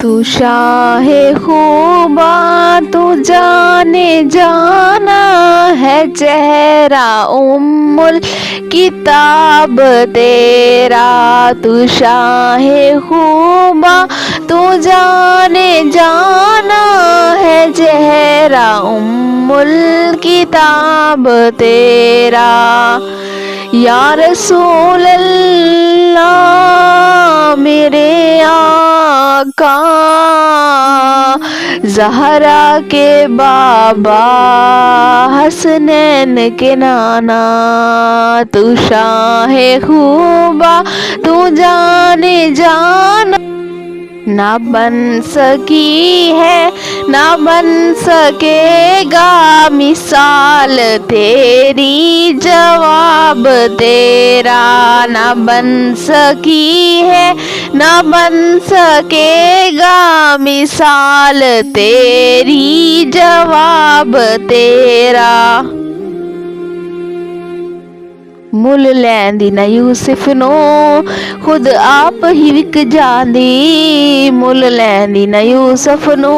تو شاہ خوبا تو جانے جانا ہے چہرہ ام الکتاب تیرا، تو شاہ خوبا تو جانے جانا ہے چہرہ ام الکتاب تیرا، یا رسول اللہ میرے آقا زہرا کے بابا حسنین کے نانا، تو شاہ خوبا تو جانے جانا نہ بن سکی ہے نہ بن سکے گا مثال تیری، جواب تیرا نہ بن سکی ہے نہ بن سکے گا مثال تیری، جواب تیرا۔ مل لیندی نہ یوسف نو خود آپ ہی وک جاندی، مل لیندی نہ یوسف نو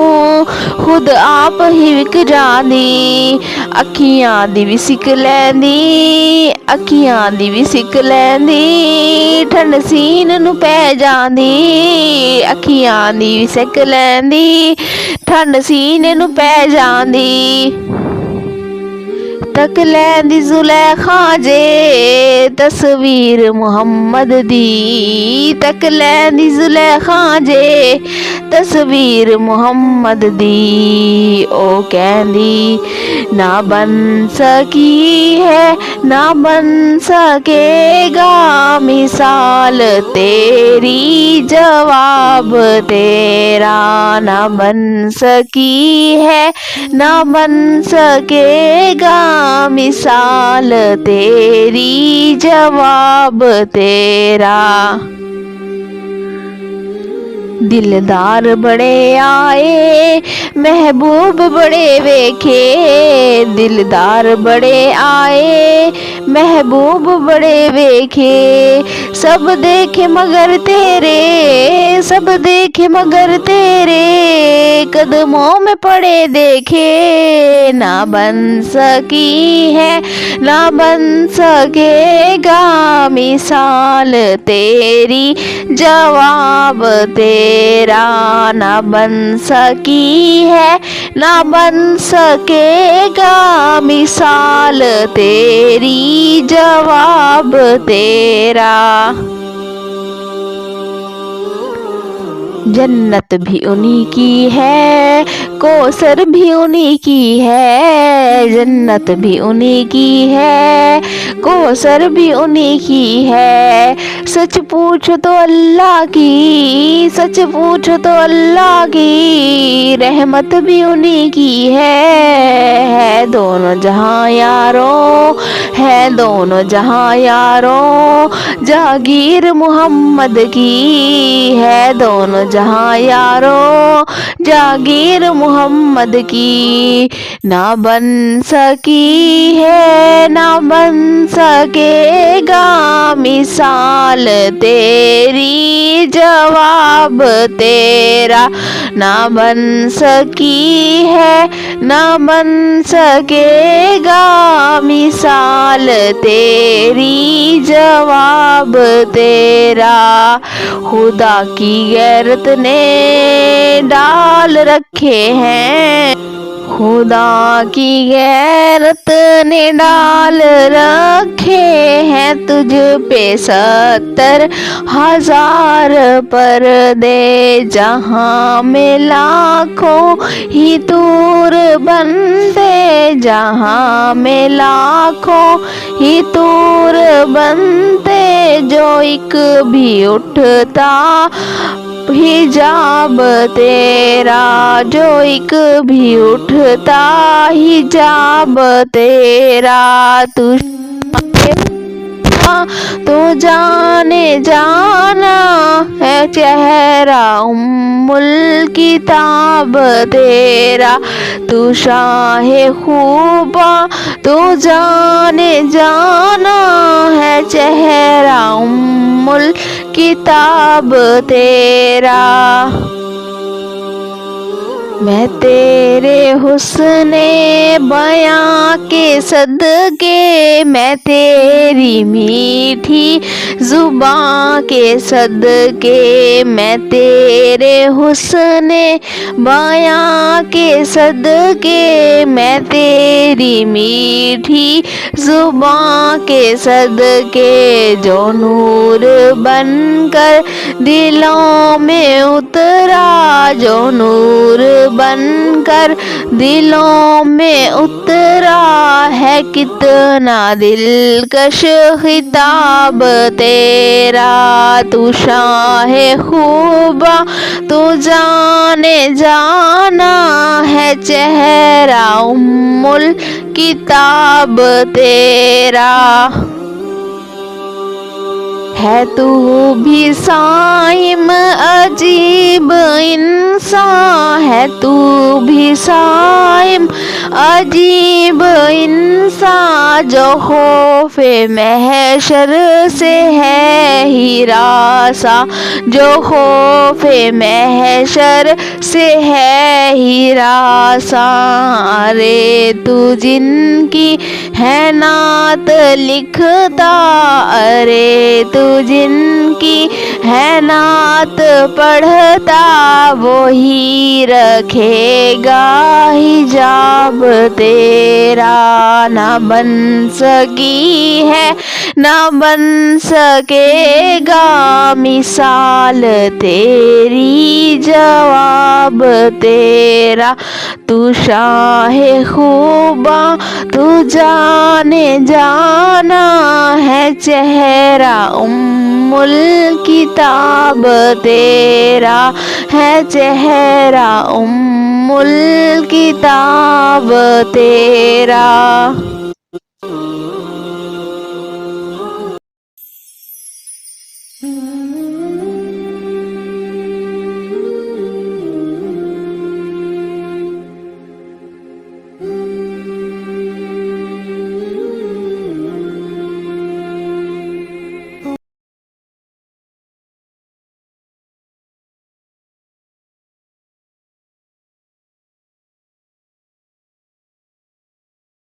خود آپ ہی وک جاندی، اکھیاں دی بھی سک لیندی اکھیاں دی بھی سک لیندی، ٹھنڈ سین نو پہ جاندی، اکھیاں دی بھی سک لیندی ٹھنڈ سین نو پہ جاندی، تک لیندی زلیخا جے تصویر محمد دی، تک لیندی زلیخا جے تصویر محمد دی، او کہندی نہ بن سکی ہے نہ بن سکے گا مثال تیری، جواب تیرا نہ بن سکی ہے نہ بن سکے گا مثال تیری، جواب تیرا۔ دلدار بڑے آئے محبوب بڑے ویکھے، دلدار بڑے آئے محبوب بڑے ویکھے، سب دیکھے مگر تیرے سب دیکھے مگر تیرے قدموں میں پڑے دیکھے، نہ بن سکی ہے نہ بن سکے گا مثال تیری، جواب تیرا نہ بن سکی ہے نہ بن سکے گا مثال تیری، جواب تیرا۔ جنت بھی انہی کی ہے کوثر بھی انہی کی ہے، جنت بھی انہی کی ہے کوثر بھی انہی کی ہے، سچ پوچھو تو اللہ کی سچ پوچھو تو اللہ کی رحمت بھی انہی کی ہے دونوں جہاں یاروں ہے دونوں جہاں یاروں جاگیر محمد کی ہے، دونوں جہاں یاروں جاگیر محمد کی، نہ بن سکی ہے نہ بن سکے گا مثال تیری، جواب تیرا نہ بن سکی ہے نہ بن سکے گا مثال تیری، جواب تیرا۔ خدا کی غیرت نے ڈال رکھے ہیں خدا کی غیرت نے ڈال رکھے ہیں تجھ پہ 70,000 پردے، جہاں میں لاکھوں ہی طور بنتے جہاں میں لاکھوں ہی طور بنتے، جو ایک بھی اٹھتا حجاب تیرا جو ایک بھی اٹھتا حجاب تیرا، تو جانے جانا ہے چہرہ ام الکتاب تیرا، تو شاہ خوبا تو جانے جانا ہے چہرہ ام الکتاب تیرا۔ میں تیرے حسن بیاں کے صدقے، میں تیری میٹھی زبان کے صدقے، میں تیرے حسن بیاں کے صدقے، میں تیری میٹھی زبان کے صدقے، جو نور بن کر دلوں میں اترا، جو نور بن کر دلوں میں اترا ہے، کتنا دلکش خطاب تیرا، تو شاہ خوباں تو جانے جانا ہے، چہرہ ام الکتاب تیرا ہے، تو بھی صائم عجیب انسان ہے، تو بھی صائم عجیب انسان، جو خوف محشر سے ہے ہراساں، جو خوف محشر سے ہے ہراساں، ارے تو جن کی ہے نعت لکھتا، ارے تو جن کی ہے نعت پڑھتا، وہی رکھے گا حجاب تیرا، نہ بن سکی ہے نہ بن سکے گا مثال تیری، جواب تیرا، تو شاہ خوباں تو جانے جانا ہے، چہرہ ام الکتاب تیرا ہے، چہرہ ام الکتاب تیرا۔